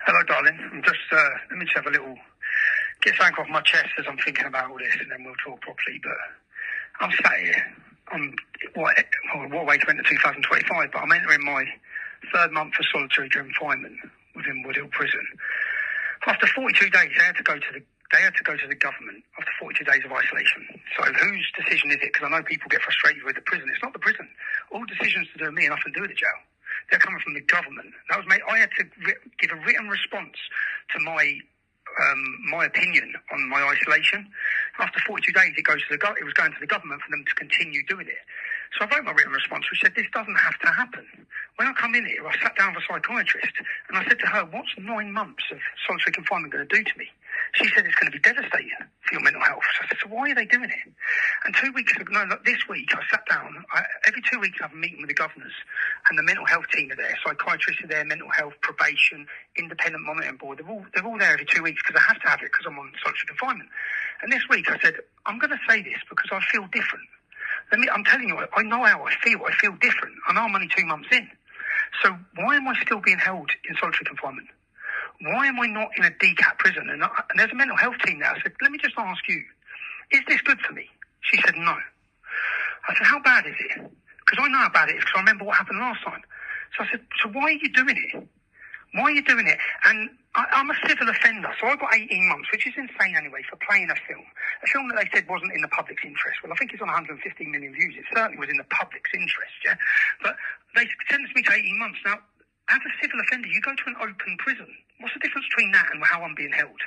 Hello, darling. I'm just, let me just have a little, get something off my chest as I'm thinking about all this, and then we'll talk properly. But I'm sat here, what way to enter 2025, but I'm entering my third month of solitary confinement within Woodhill Prison. After 42 days, they had to go to the government after 42 days of isolation. So whose decision is it? Because I know people get frustrated with the prison. It's not the prison. All decisions to do with me and nothing to do with the jail. They're coming from the government. That was I had to give a written response to my opinion on my isolation. After 42 days, it was going to the government for them to continue doing it. So I wrote my written response, which said, this doesn't have to happen. When I come in here, I sat down with a psychiatrist, and I said to her, what's 9 months of solitary confinement going to do to me? She said it's going to be devastating for your mental health. So I said, so why are they doing it? And 2 weeks ago, this week, I sat down. Every 2 weeks, I have a meeting with the governors, and the mental health team are there. Psychiatrists are there, mental health, probation, independent monitoring board. They're all there every 2 weeks because I have to have it because I'm on solitary confinement. And this week, I said, I'm going to say this because I feel different. I'm telling you, I know how I feel. I feel different. I know I'm only 2 months in. So why am I still being held in solitary confinement? Why am I not in a DCAT prison? And there's a mental health team there. I said, let me just ask you, is this good for me? She said, no. I said, how bad is it? Because I know how bad it is because I remember what happened last time. So I said, so why are you doing it? Why are you doing it? And I'm a civil offender, so I got 18 months, which is insane anyway, for playing a film that they said wasn't in the public's interest. Well, I think it's on 115 million views. It certainly was in the public's interest, yeah? But they sentenced me to 18 months. Now, as a civil offender, you go to an open prison. What's the difference between that and how I'm being held?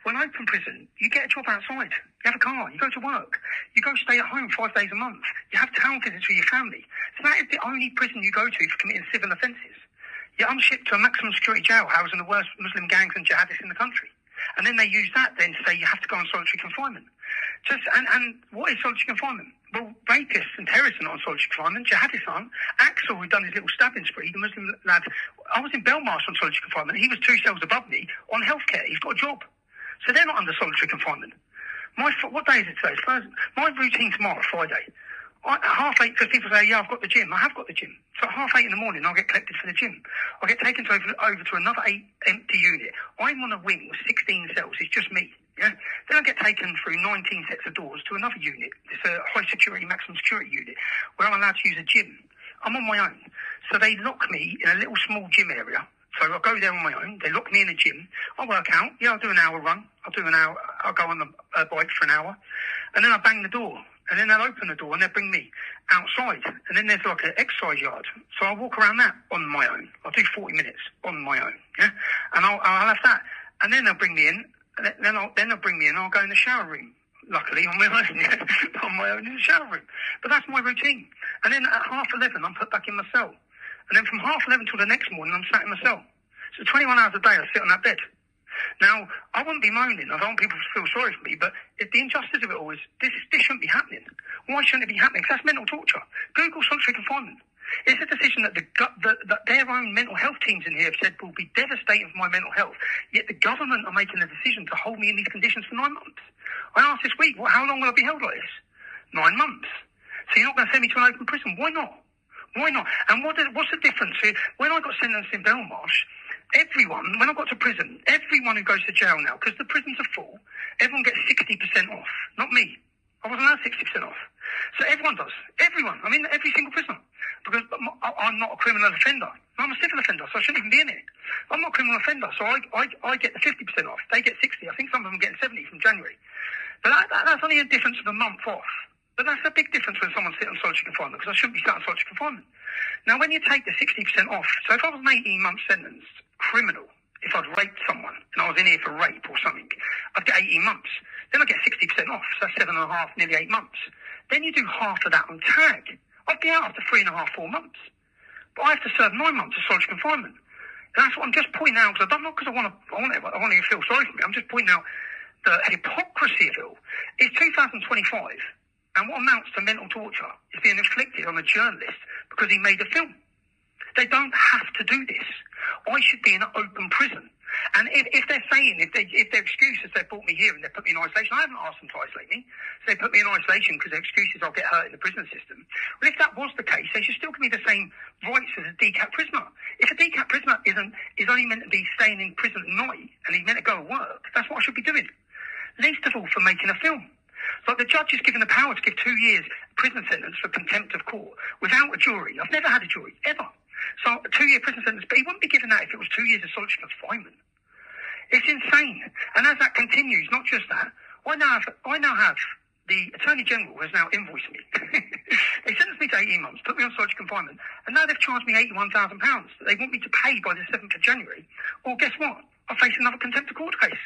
When open prison, you get a job outside. You have a car. You go to work. You go stay at home 5 days a month. You have town visits with your family. So that is the only prison you go to for committing civil offences. You're unshipped to a maximum security jail housing the worst Muslim gangs and jihadists in the country. And then they use that then to say you have to go on solitary confinement. And what is solitary confinement? Well, rapists and terrorists are not on solitary confinement. Jihadists aren't. Axel, who done his little stabbing spree, the Muslim lad, I was in Belmarsh on solitary confinement. He was 2 cells above me on healthcare. He's got a job. So they're not under solitary confinement. What day is it today? It's Thursday. My routine tomorrow, Friday. At 8:30, because people say, yeah, I've got the gym. I have got the gym. So at 8:30 in the morning, I'll get collected for the gym. I'll get taken over to another 8 empty unit. I'm on a wing with 16 cells. It's just me. Yeah. Then I get taken through 19 sets of doors to another unit. It's a high security, maximum security unit where I'm allowed to use a gym. I'm on my own. So they lock me in a little small gym area. So I go there on my own. They lock me in a gym. I work out. Yeah, I'll do an hour run. I'll go on the bike for an hour. And then I bang the door. And then they'll open the door and they'll bring me outside. And then there's like an exercise yard. So I'll walk around that on my own. I'll do 40 minutes on my own. Yeah. And I'll have that. And then they'll bring me in. Then they'll bring me in. I'll go in the shower room. Luckily, on my own. Yeah? On my own in the shower room. But that's my routine. And then at 11:30, I'm put back in my cell. And then from 11:30 till the next morning, I'm sat in my cell. So 21 hours a day, I sit on that bed. Now, I wouldn't be moaning. I don't want people to feel sorry for me, but the injustice of it all is this shouldn't be happening. Why shouldn't it be happening? Because that's mental torture. Google solitary confinement. It's a decision that that their own mental health teams in here have said will be devastating for my mental health. Yet the government are making a decision to hold me in these conditions for 9 months. I asked this week, how long will I be held like this? 9 months. So you're not going to send me to an open prison? Why not? Why not? And what's the difference? When I got sentenced in Belmarsh, when I got to prison, everyone who goes to jail now, because the prisons are full, everyone gets 60% off. Not me. I wasn't allowed 60% off. So everyone does. Everyone. I'm in every single prison. Because I'm not a criminal offender. I'm a civil offender, so I shouldn't even be in it. I'm not a criminal offender, so I get the 50% off. They get 60. I think some of them get 70 from January. But that's only a difference of a month off. But that's a big difference when someone's sitting on solitary confinement, because I shouldn't be sat on solitary confinement. Now, when you take the 60% off, so if I was an 18-month sentence, criminal, if I'd raped someone, and I was in here for rape or something, I'd get 18 months. Then I get 60% off, so that's 7.5, nearly 8 months. Then you do half of that on tag. I'd be out after 3.5, 4 months. But I have to serve 9 months of solitary confinement. And that's what I'm just pointing out, because I don't know, because I want you to feel sorry for me. I'm just pointing out the hypocrisy of it all. It's 2025. And what amounts to mental torture is being inflicted on a journalist because he made a film. They don't have to do this. I should be in an open prison. And if they're saying, if their excuse is they brought me here and they put me in isolation, I haven't asked them to isolate me. So they put me in isolation because their excuse is I'll get hurt in the prison system. Well, if that was the case, they should still give me the same rights as a decapped prisoner. If a decapped prisoner is only meant to be staying in prison at night and he's meant to go to work, that's what I should be doing. Least of all for making a film. Like the judge is given the power to give 2 years prison sentence for contempt of court without a jury. I've never had a jury, ever. So a 2-year prison sentence, but he wouldn't be given that if it was 2 years of solitary confinement. It's insane. And as that continues, not just that, I now have the Attorney General has now invoiced me. They sentenced me to 18 months, put me on solitary confinement, and now they've charged me £81,000 that they want me to pay by the 7th of January. Well, guess what? I face another contempt of court case.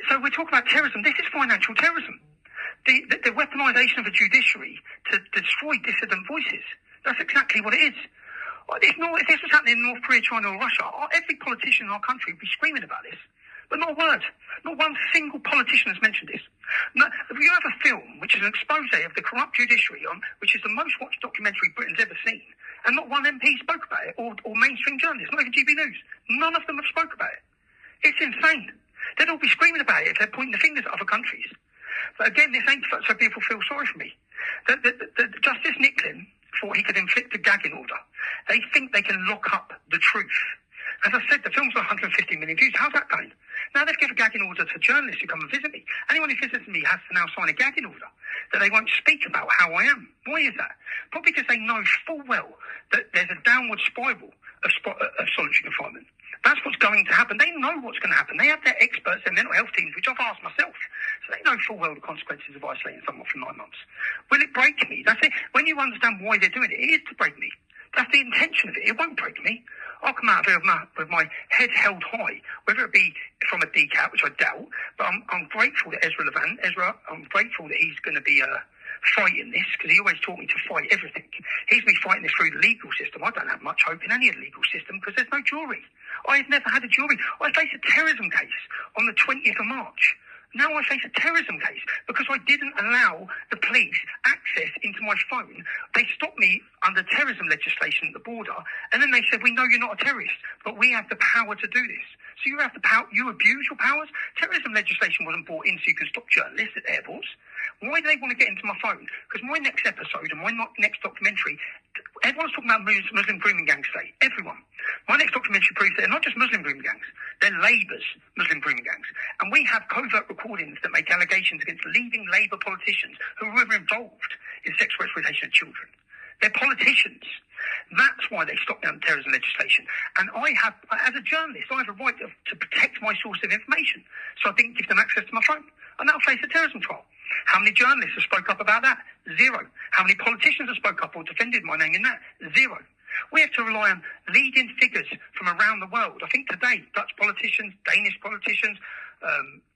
So we're talking about terrorism. This is financial terrorism. The weaponisation of a judiciary to destroy dissident voices. That's exactly what it is. If this was happening in North Korea, China or Russia, every politician in our country would be screaming about this. But not a word. Not one single politician has mentioned this. No, if you have a film which is an expose of the corrupt judiciary, which is the most watched documentary Britain's ever seen, and not one MP spoke about it, or mainstream journalists, not even GB News. None of them have spoke about it. It's insane. They'd all be screaming about it if they're pointing the fingers at other countries. But again, this ain't so people feel sorry for me. The Justice Nicklin thought he could inflict a gagging order. They think they can lock up the truth. As I said, the film's got 150 million views. How's that going? Now they've given a gagging order to journalists who come and visit me. Anyone who visits me has to now sign a gagging order that they won't speak about how I am. Why is that? Probably because they know full well that there's a downward spiral of solitary confinement. That's what's going to happen. They know what's going to happen. They have their experts, their mental health teams, which I've asked myself. So they know full well the consequences of isolating someone for 9 months. Will it break me? That's it. When you understand why they're doing it, it is to break me. That's the intention of it. It won't break me. I'll come out of here with my head held high, whether it be from a decap, which I doubt, but I'm grateful that I'm grateful that he's going to be fighting this, because he always taught me to fight everything. He's been fighting this through the legal system. I don't have much hope in any of the legal system because there's no jury. I've never had a jury. I face a terrorism case on the 20th of March. Now I face a terrorism case because I didn't allow the police access into my phone. They stopped me under terrorism legislation at the border, and then they said, we know you're not a terrorist, but we have the power to do this. So you have the power, you abuse your powers. Terrorism legislation wasn't brought in so you can stop journalists at airports. Why do they want to get into my phone? Because my next episode and my next documentary, everyone's talking about Muslim grooming gangs today. Everyone. My next documentary proves that they're not just Muslim grooming gangs. They're Labour's Muslim grooming gangs. And we have covert recordings that make allegations against leading Labour politicians who were involved in sexual exploitation of children. They're politicians. That's why they stopped down terrorism legislation. And I have, as a journalist, I have a right to protect my source of information. So I didn't give them access to my phone. And that'll face a terrorism trial. How many journalists have spoke up about that? 0. How many politicians have spoke up or defended my name in that? 0. We have to rely on leading figures from around the world. I think today, Dutch politicians, Danish politicians,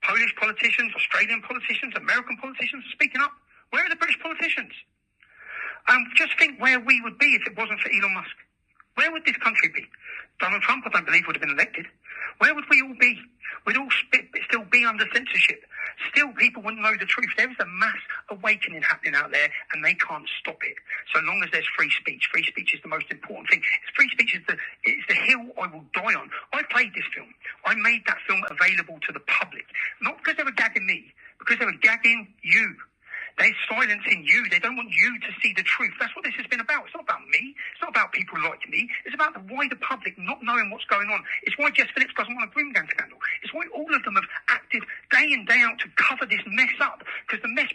Polish politicians, Australian politicians, American politicians are speaking up. Where are the British politicians? Just think where we would be if it wasn't for Elon Musk. Where would this country be? Donald Trump, I don't believe, would have been elected. Where would we all be? We'd all still be under censorship. Still, people wouldn't know the truth. There is a mass awakening happening out there, and they can't stop it. So long as there's free speech. Free speech is the most important thing. Free speech is the hill I will die on. I played this film. I made that film available to the public. Not because they were gagging me, because they were gagging you. They're silencing you. They don't want you to see the truth. That's what this has been about. It's not about me. It's not about people like me. It's about the wider public not knowing what's going on. It's why Jess Phillips doesn't want a groom gang scandal. It's why all of them have acted day in, day out to cover this mess up, because the mess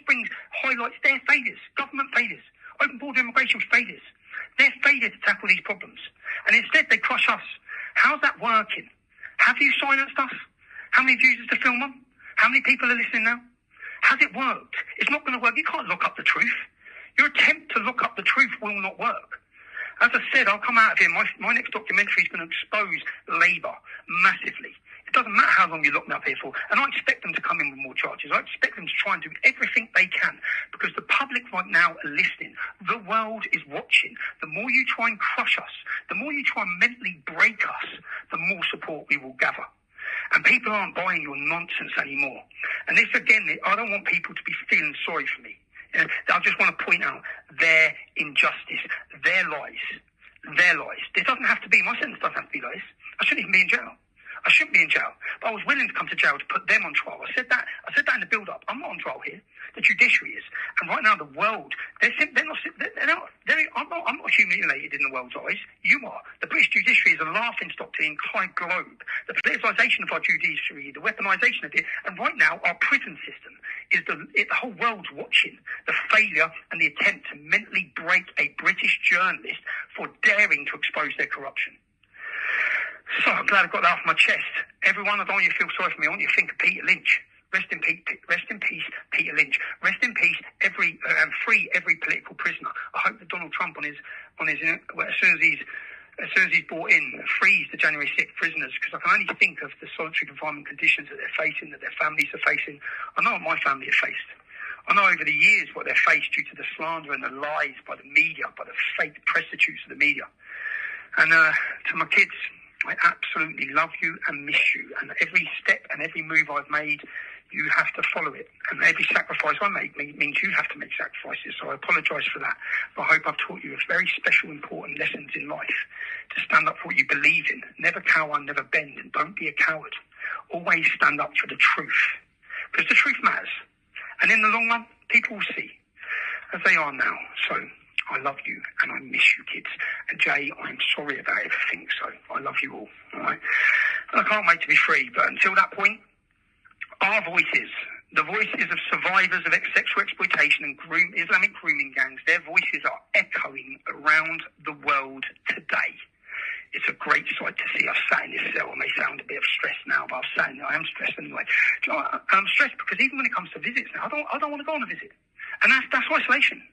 highlights their failures, government failures, open border immigration failures. Their failure to tackle these problems. And instead they crush us. How's that working? Have you silenced us? How many views is the film on? How many people are listening now? Has it worked? It's not going to work. You can't lock up the truth. Your attempt to lock up the truth will not work. As I said, I'll come out of here. My next documentary is going to expose Labour massively. It doesn't matter how long you lock me up here for. And I expect them to come in with more charges. I expect them to try and do everything they can, because the public right now are listening. The world is watching. The more you try and crush us, the more you try and mentally break us, the more support we will gather. And people aren't buying your nonsense anymore. And this, again, I don't want people to be feeling sorry for me. I just want to point out their injustice, their lies. This doesn't have to be, my sentence doesn't have to be lies. I shouldn't even be in jail. I shouldn't be in jail, but I was willing to come to jail to put them on trial. I said that in the build-up. I'm not on trial here. The judiciary is. And right now the world, I'm not humiliated in the world's eyes. You are. The British judiciary is a laughingstock to the entire globe. The politicisation of our judiciary, the weaponisation of it, and right now our prison system is the whole world's watching the failure and the attempt to mentally break a British journalist for daring to expose their corruption. So I'm glad I got that off my chest. Everyone, I don't want you to feel sorry for me. I want you to think of Peter Lynch. Rest in peace, Peter Lynch. Rest in peace, free every political prisoner. I hope that Donald Trump, as soon as he's brought in, frees the January 6th prisoners, because I can only think of the solitary confinement conditions that they're facing, that their families are facing. I know what my family have faced. I know over the years what they're faced due to the slander and the lies by the media, by the fake prostitutes of the media. And to my kids, I absolutely love you and miss you. And every step and every move I've made, you have to follow it. And every sacrifice I make means you have to make sacrifices. So I apologise for that. But I hope I've taught you very special, important lessons in life. To stand up for what you believe in. Never cower, never bend. And don't be a coward. Always stand up for the truth. Because the truth matters. And in the long run, people will see. As they are now. So I love you and I miss you, kids. And Jay, I'm sorry about everything. So I love you all. All right. And I can't wait to be free. But until that point, our voices, the voices of survivors of sexual exploitation and Islamic grooming gangs, their voices are echoing around the world today. It's a great sight to see. I've sat in this cell. I may sound a bit of stress now, but I am stressed anyway. Do you know, I'm stressed because even when it comes to visits now, I don't want to go on a visit. And that's isolation.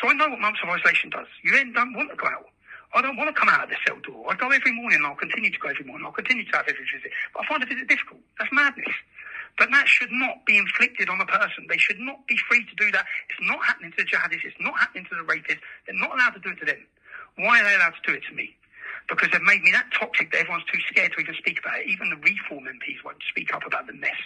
So I know what months of isolation does. You then don't want to go out. I don't want to come out of the cell door. I go every morning and I'll continue to go every morning. I'll continue to have every visit. But I find a visit difficult. That's madness. But that should not be inflicted on a person. They should not be free to do that. It's not happening to the jihadists. It's not happening to the rapists. They're not allowed to do it to them. Why are they allowed to do it to me? Because they've made me that toxic that everyone's too scared to even speak about it. Even the reform MPs won't speak up about the mess.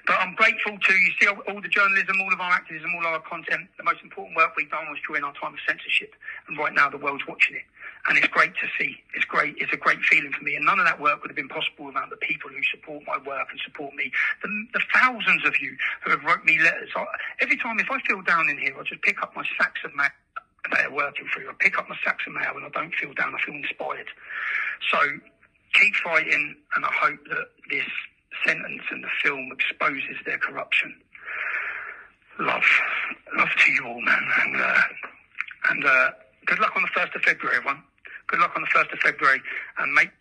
But I'm grateful to, you see, all the journalism, all of our activism, all our content. The most important work we've done was during our time of censorship. And right now the world's watching it. And it's great to see. It's great. It's a great feeling for me. And none of that work would have been possible without the people who support my work and support me. The thousands of you who have wrote me letters. Every time, if I feel down in here, I'll just pick up my sacks of mail that are working through. I pick up my sacks of mail and I don't feel down. I feel inspired. So keep fighting, and I hope that this sentence and the film exposes their corruption. Love to you all, man. And good luck on the 1st of February, everyone. Good luck on the 1st of February, and make